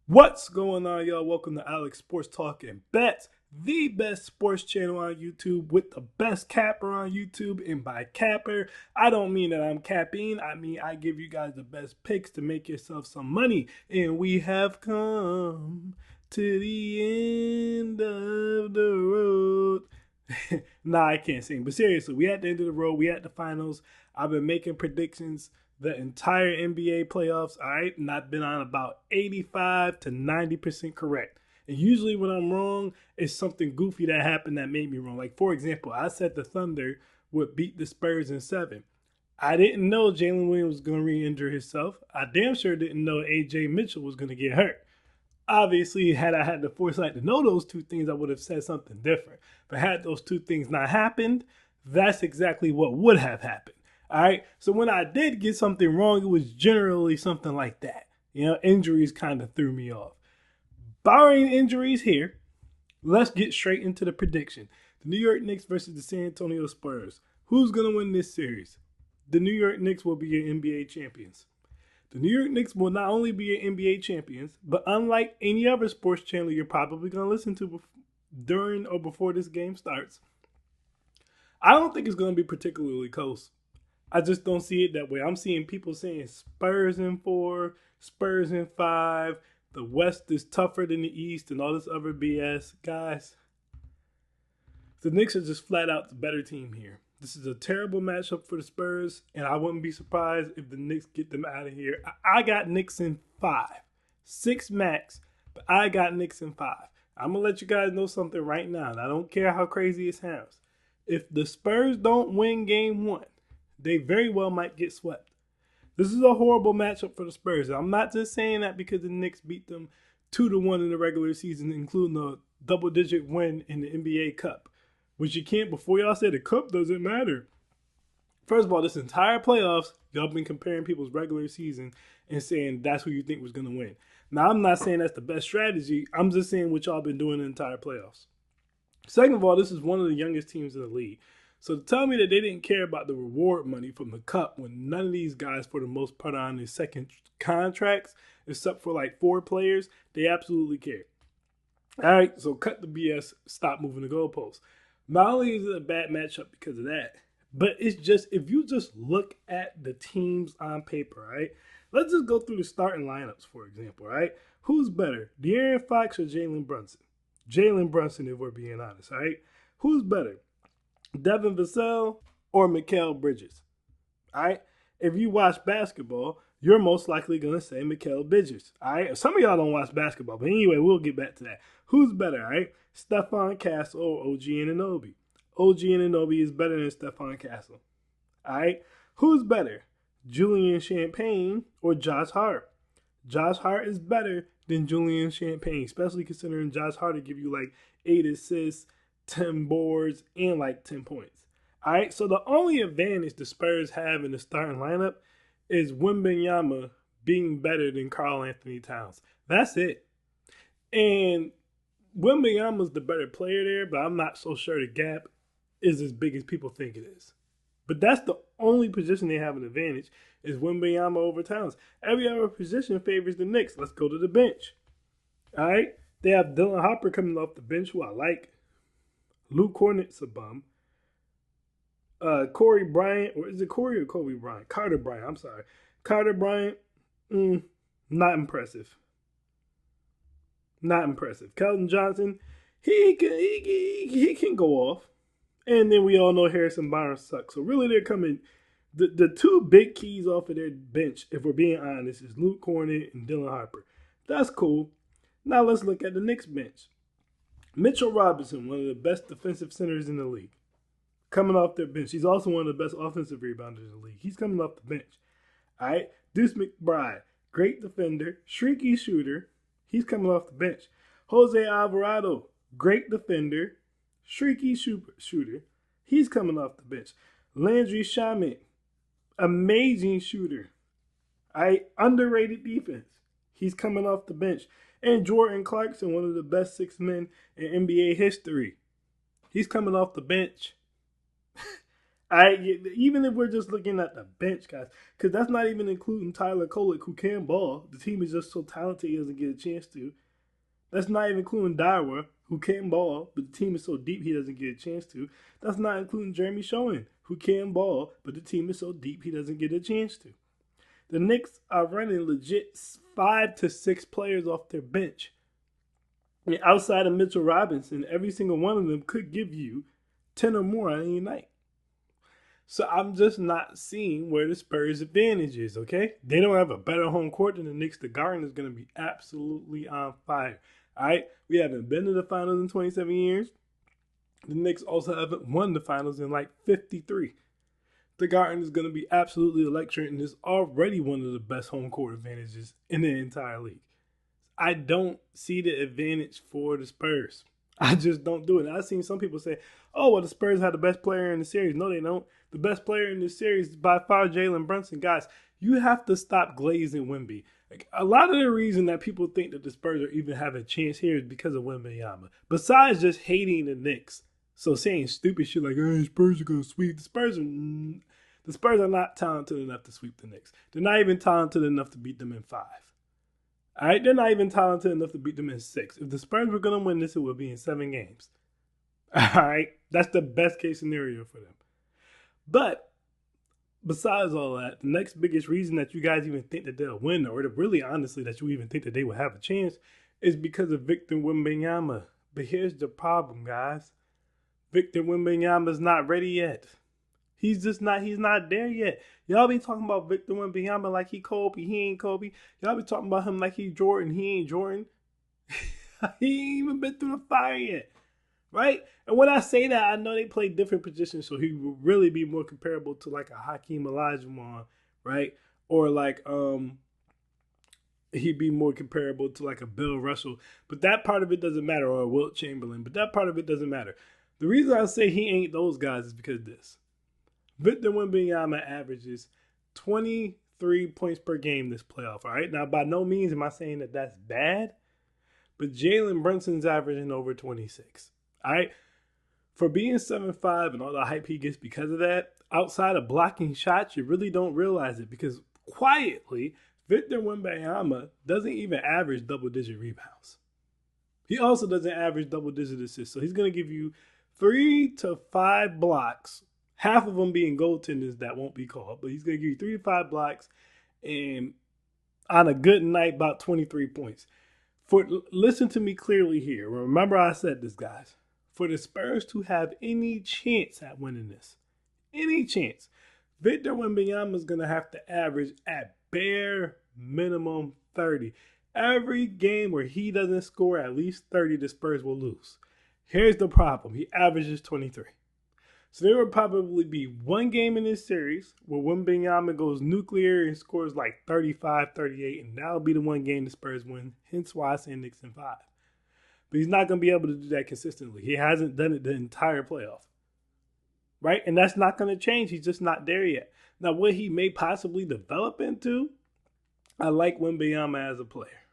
What's going on, y'all? Welcome to Alex Sports Talk and Bets, the best sports channel on YouTube with the best capper on YouTube. And by capper, I don't mean that I'm capping. I mean I give you guys the best picks to make yourself some money. And we have come to the end of the road. Nah, I can't sing. But seriously, we at the end of the road. We at the finals. I've been making predictions the entire NBA playoffs, all right, and I've been on about 85 to 90% correct. And usually when I'm wrong, it's something goofy that happened that made me wrong. Like, for example, I said the Thunder would beat the Spurs in 7. I didn't know Jalen Williams was going to re-injure himself. I damn sure didn't know A.J. Mitchell was going to get hurt. Obviously, had I had the foresight to know those two things, I would have said something different. But had those two things not happened, that's exactly what would have happened. All right. So when I did get something wrong, it was generally something like that. Injuries kind of threw me off. Barring injuries here, let's get straight into the prediction. The New York Knicks versus the San Antonio Spurs. Who's going to win this series? The New York Knicks will be your NBA champions. The New York Knicks will not only be your NBA champions, but unlike any other sports channel you're probably going to listen to during or before this game starts, I don't think it's going to be particularly close. I just don't see it that way. I'm seeing people saying Spurs in 4, Spurs in 5. The West is tougher than the East and all this other BS. Guys, the Knicks are just flat out the better team here. This is a terrible matchup for the Spurs, and I wouldn't be surprised if the Knicks get them out of here. I got Knicks in 5. 6 max, but I got Knicks in 5. I'm going to let you guys know something right now, and I don't care how crazy it sounds. If the Spurs don't win game 1, they very well might get swept. This is a horrible matchup for the Spurs. I'm not just saying that because the Knicks beat them 2-1 in the regular season, including a double-digit win in the NBA Cup, which you can't. Before y'all say the Cup doesn't matter. First of all, this entire playoffs, y'all been comparing people's regular season and saying that's who you think was going to win. Now, I'm not saying that's the best strategy. I'm just saying what y'all been doing in the entire playoffs. Second of all, this is one of the youngest teams in the league. So to tell me that they didn't care about the reward money from the cup when none of these guys, for the most part, are on their second contracts, except for like 4 players, they absolutely care. All right, so cut the BS, stop moving the goalposts. Not only is it a bad matchup because of that, but it's just, if you just look at the teams on paper, right? Let's just go through the starting lineups, for example, right? Who's better, De'Aaron Fox or Jalen Brunson? Jalen Brunson, if we're being honest, all right? Who's better, Devin Vassell or Mikal Bridges? All right? If you watch basketball, you're most likely going to say Mikal Bridges. All right? Some of y'all don't watch basketball, but anyway, we'll get back to that. Who's better, all right? Stephon Castle or OG Anunoby? OG Anunoby is better than Stephon Castle. All right? Who's better, Julian Champagne or Josh Hart? Josh Hart is better than Julian Champagne, especially considering Josh Hart will give you like 8 assists, 10 boards, and like 10 points. All right, so the only advantage the Spurs have in the starting lineup is Wembanyama being better than Karl Anthony Towns. That's it. And Wembanyama's the better player there, but I'm not so sure the gap is as big as people think it is. But that's the only position they have an advantage is Wembanyama over Towns. Every other position favors the Knicks. Let's go to the bench. All right, they have Dylan Hopper coming off the bench, who I like. Luke Cornett's a bum. Corey Bryant, or is it Corey or Kobe Bryant? Carter Bryant, I'm sorry. Carter Bryant, not impressive. Not impressive. Kelton Johnson, he can go off. And then we all know Harrison Barnes sucks. So really they're coming, the 2 big keys off of their bench, if we're being honest, is Luke Cornett and Dylan Harper. That's cool. Now let's look at the Knicks bench. Mitchell Robinson, one of the best defensive centers in the league, coming off their bench. He's also one of the best offensive rebounders in the league. He's coming off the bench. All right. Deuce McBride, great defender, streaky shooter. He's coming off the bench. Jose Alvarado, great defender, streaky shooter. He's coming off the bench. Landry Shamet, amazing shooter. All right. Underrated defense. He's coming off the bench. And Jordan Clarkson, one of the best 6 men in NBA history. He's coming off the bench. Even if we're just looking at the bench, guys, because that's not even including Tyler Kolek, who can ball. The team is just so talented he doesn't get a chance to. That's not even including Daiwa, who can ball, but the team is so deep he doesn't get a chance to. That's not including Jeremy Schoen, who can ball, but the team is so deep he doesn't get a chance to. The Knicks are running legit 5 to 6 players off their bench. And outside of Mitchell Robinson, every single one of them could give you 10 or more on any night. So I'm just not seeing where the Spurs' advantage is, okay? They don't have a better home court than the Knicks. The Garden is going to be absolutely on fire. All right? We haven't been to the finals in 27 years. The Knicks also haven't won the finals in like 53. The Garden is going to be absolutely electric and is already one of the best home court advantages in the entire league. I don't see the advantage for the Spurs. I just don't do it. I've seen some people say, oh, well, the Spurs have the best player in the series. No, they don't. The best player in the series is by far Jalen Brunson. Guys, you have to stop glazing Wemby. Like, a lot of the reason that people think that the Spurs are even have a chance here is because of Wembanyama. Besides just hating the Knicks. So saying stupid shit like, hey, Spurs are going to sweep. The Spurs are not talented enough to sweep the Knicks. They're not even talented enough to beat them in 5. All right, they're not even talented enough to beat them in 6. If the Spurs were going to win this, it would be in 7 games. All right, that's the best case scenario for them. But besides all that, the next biggest reason that you guys even think that they'll win, or really honestly that you even think that they will have a chance, is because of Victor Wembanyama. But here's the problem, guys. Victor Wembanyama's not ready yet. He's not there yet. Y'all be talking about Victor Wembanyama like he Kobe. He ain't Kobe. Y'all be talking about him like he Jordan. He ain't Jordan. He ain't even been through the fire yet. Right? And when I say that, I know they play different positions, so he will really be more comparable to like a Hakeem Olajuwon, right? Or like he'd be more comparable to like a Bill Russell. But that part of it doesn't matter, or a Wilt Chamberlain. But that part of it doesn't matter. The reason I say he ain't those guys is because this. Victor Wembanyama averages 23 points per game this playoff, all right? Now, by no means am I saying that that's bad, but Jalen Brunson's averaging over 26, all right? For being 7'5" and all the hype he gets because of that, outside of blocking shots, you really don't realize it because quietly, Victor Wembanyama doesn't even average double-digit rebounds. He also doesn't average double-digit assists, so he's going to give you 3 to 5 blocks, half of them being goaltenders that won't be called, but he's going to give you 3 to 5 blocks and on a good night, about 23 points. Listen to me clearly here. Remember I said this, guys. For the Spurs to have any chance at winning this, any chance, Victor Wembanyama is going to have to average at bare minimum 30. Every game where he doesn't score at least 30, the Spurs will lose. Here's the problem. He averages 23. So there will probably be one game in this series where Wembanyama goes nuclear and scores like 35, 38, and that'll be the one game the Spurs win. Hence why I say Knicks in 5. But he's not going to be able to do that consistently. He hasn't done it the entire playoff. Right? And that's not going to change. He's just not there yet. Now, what he may possibly develop into, I like Wembanyama as a player.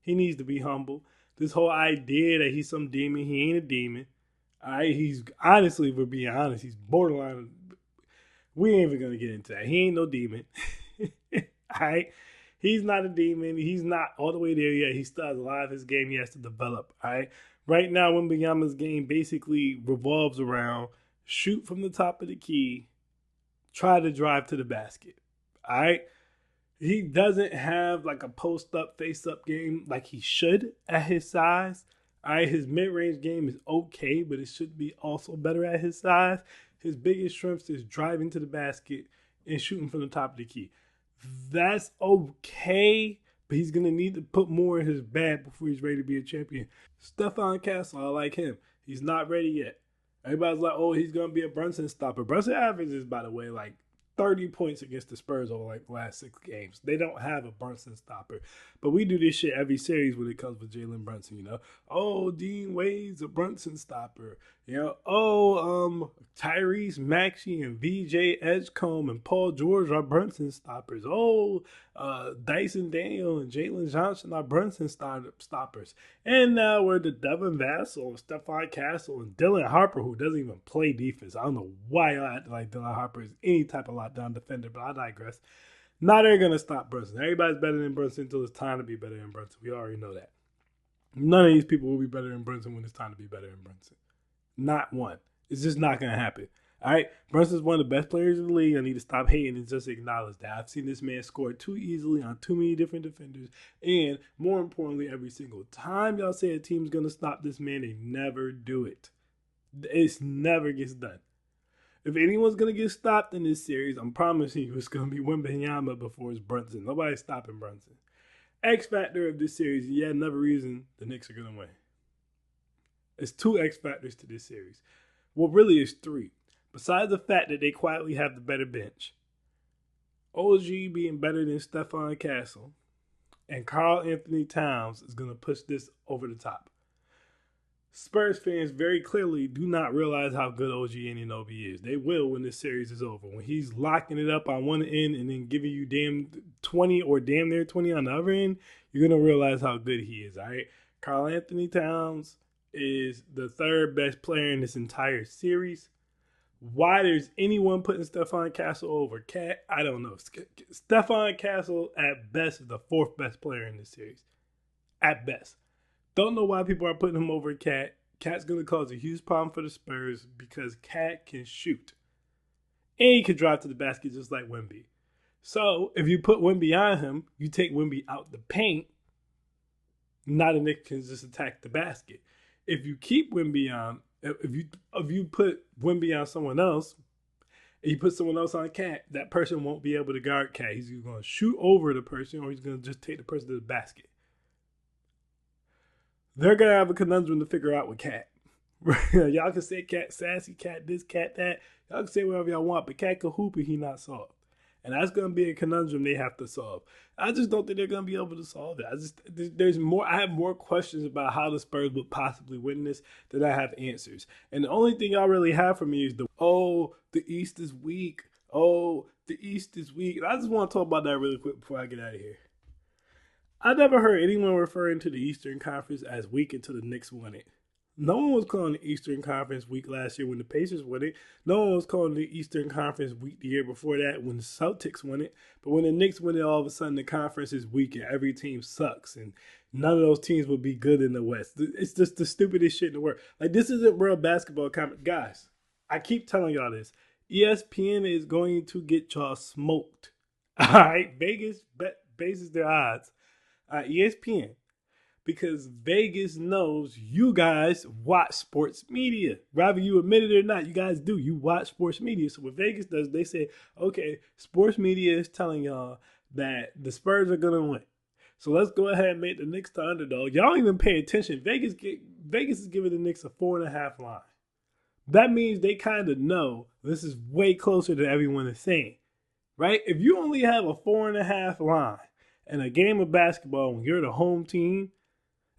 He needs to be humble. This whole idea that he's some demon, he ain't a demon. All right, he's honestly, if we're being honest, he's borderline. We ain't even gonna get into that. He ain't no demon. All right, he's not a demon. He's not all the way there yet. He still has a lot of his game he has to develop. All right, right now, Wembanyama's game basically revolves around shoot from the top of the key, try to drive to the basket. All right. He doesn't have like a post-up, face-up game like he should at his size. All right, his mid-range game is okay, but it should be also better at his size. His biggest strength is driving to the basket and shooting from the top of the key. That's okay, but he's going to need to put more in his bag before he's ready to be a champion. Stephon Castle, I like him. He's not ready yet. Everybody's like, oh, he's going to be a Brunson stopper. Brunson averages, by the way, like 30 points against the Spurs over like the last 6 games. They don't have a Brunson stopper. But we do this shit every series when it comes with Jalen Brunson, you know. Oh, Dean Wade's a Brunson stopper. Tyrese Maxey and VJ Edgecombe and Paul George are Brunson stoppers. Dyson Daniel and Jalen Johnson are Brunson stoppers. And now we're to Devin Vassell and Stephon Castle and Dylan Harper, who doesn't even play defense. I don't know why I act like Dylan Harper is any type of lockdown defender, but I digress. Now they're going to stop Brunson. Everybody's better than Brunson until it's time to be better than Brunson. We already know that. None of these people will be better than Brunson when it's time to be better than Brunson. Not one. It's just not going to happen. All right? Brunson's one of the best players in the league. I need to stop hating and just acknowledge that. I've seen this man score too easily on too many different defenders. And more importantly, every single time y'all say a team's going to stop this man, they never do it. It never gets done. If anyone's going to get stopped in this series, I'm promising you it's going to be Wembanyama before it's Brunson. Nobody's stopping Brunson. X factor of this series, yet another reason the Knicks are going to win. There's 2 X factors to this series. Well, really, it's 3. Besides the fact that they quietly have the better bench, OG being better than Stephon Castle, and Karl Anthony Towns is going to push this over the top. Spurs fans very clearly do not realize how good OG Anunoby is. They will when this series is over. When he's locking it up on one end and then giving you damn 20 or damn near 20 on the other end, you're going to realize how good he is, all right? Karl Anthony Towns is the 3rd best player in this entire series. Why there's anyone putting Stephon Castle over Cat, I don't know. Stephon Castle, at best, is the 4th best player in this series. At best. Don't know why people are putting him over Cat. Cat's going to cause a huge problem for the Spurs because Cat can shoot. And he can drive to the basket just like Wemby. So, if you put Wemby on him, you take Wemby out the paint, now the Knicks can just attack the basket. If you keep Wemby on, if you put Wemby on someone else, and you put someone else on Cat, that person won't be able to guard Cat. He's either going to shoot over the person or he's going to just take the person to the basket. They're going to have a conundrum to figure out with Cat. Y'all can say Cat sassy, Cat this, Cat that. Y'all can say whatever y'all want, but Cat can hoop and he not soft. And that's going to be a conundrum they have to solve. I just don't think they're going to be able to solve it. There's more. I have more questions about how the Spurs would possibly win this than I have answers. And the only thing y'all really have for me is the East is weak. The East is weak. And I just want to talk about that really quick before I get out of here. I never heard anyone referring to the Eastern Conference as weak until the Knicks won it. No one was calling the Eastern Conference weak last year when the Pacers won it. No one was calling the Eastern Conference weak the year before that when the Celtics won it. But when the Knicks win it, all of a sudden the conference is weak and every team sucks. And none of those teams will be good in the West. It's just the stupidest shit in the world. Like, this isn't real basketball comment. Guys, I keep telling y'all this. ESPN is going to get y'all smoked. All right? Vegas bases their odds on ESPN. Because Vegas knows you guys watch sports media. Rather you admit it or not, you guys do. You watch sports media. So what Vegas does, they say, okay, sports media is telling y'all that the Spurs are going to win. So let's go ahead and make the Knicks the underdog. Y'all don't even pay attention. Vegas is giving the Knicks a 4.5 line. That means they kind of know this is way closer than everyone is saying. Right? If you only have a 4.5 line in a game of basketball when you're the home team,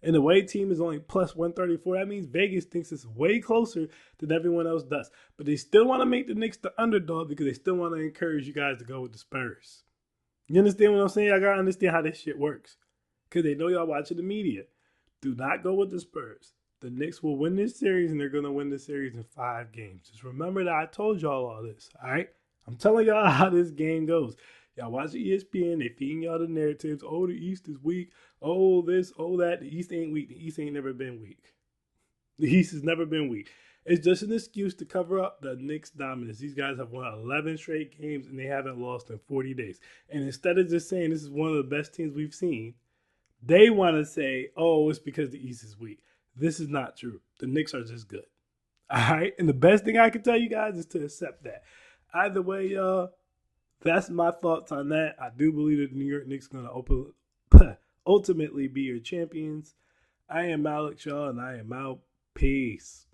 and the away team is only plus 134. That means Vegas thinks it's way closer than everyone else does. But they still want to make the Knicks the underdog because they still want to encourage you guys to go with the Spurs. You understand what I'm saying? I got to understand how this shit works. Because they know y'all watching the media. Do not go with the Spurs. The Knicks will win this series, and they're going to win this series in 5 games. Just remember that I told y'all all this, all right? I'm telling y'all how this game goes. Y'all watch the ESPN, they feeding y'all the narratives. Oh, the East is weak. Oh, this, oh, that. The East ain't weak. The East ain't never been weak. The East has never been weak. It's just an excuse to cover up the Knicks' dominance. These guys have won 11 straight games, and they haven't lost in 40 days. And instead of just saying this is one of the best teams we've seen, they want to say, oh, it's because the East is weak. This is not true. The Knicks are just good. All right? And the best thing I can tell you guys is to accept that. Either way, y'all, that's my thoughts on that. I do believe that the New York Knicks are going to ultimately be your champions. I am Alex Shaw, and I am out. Peace.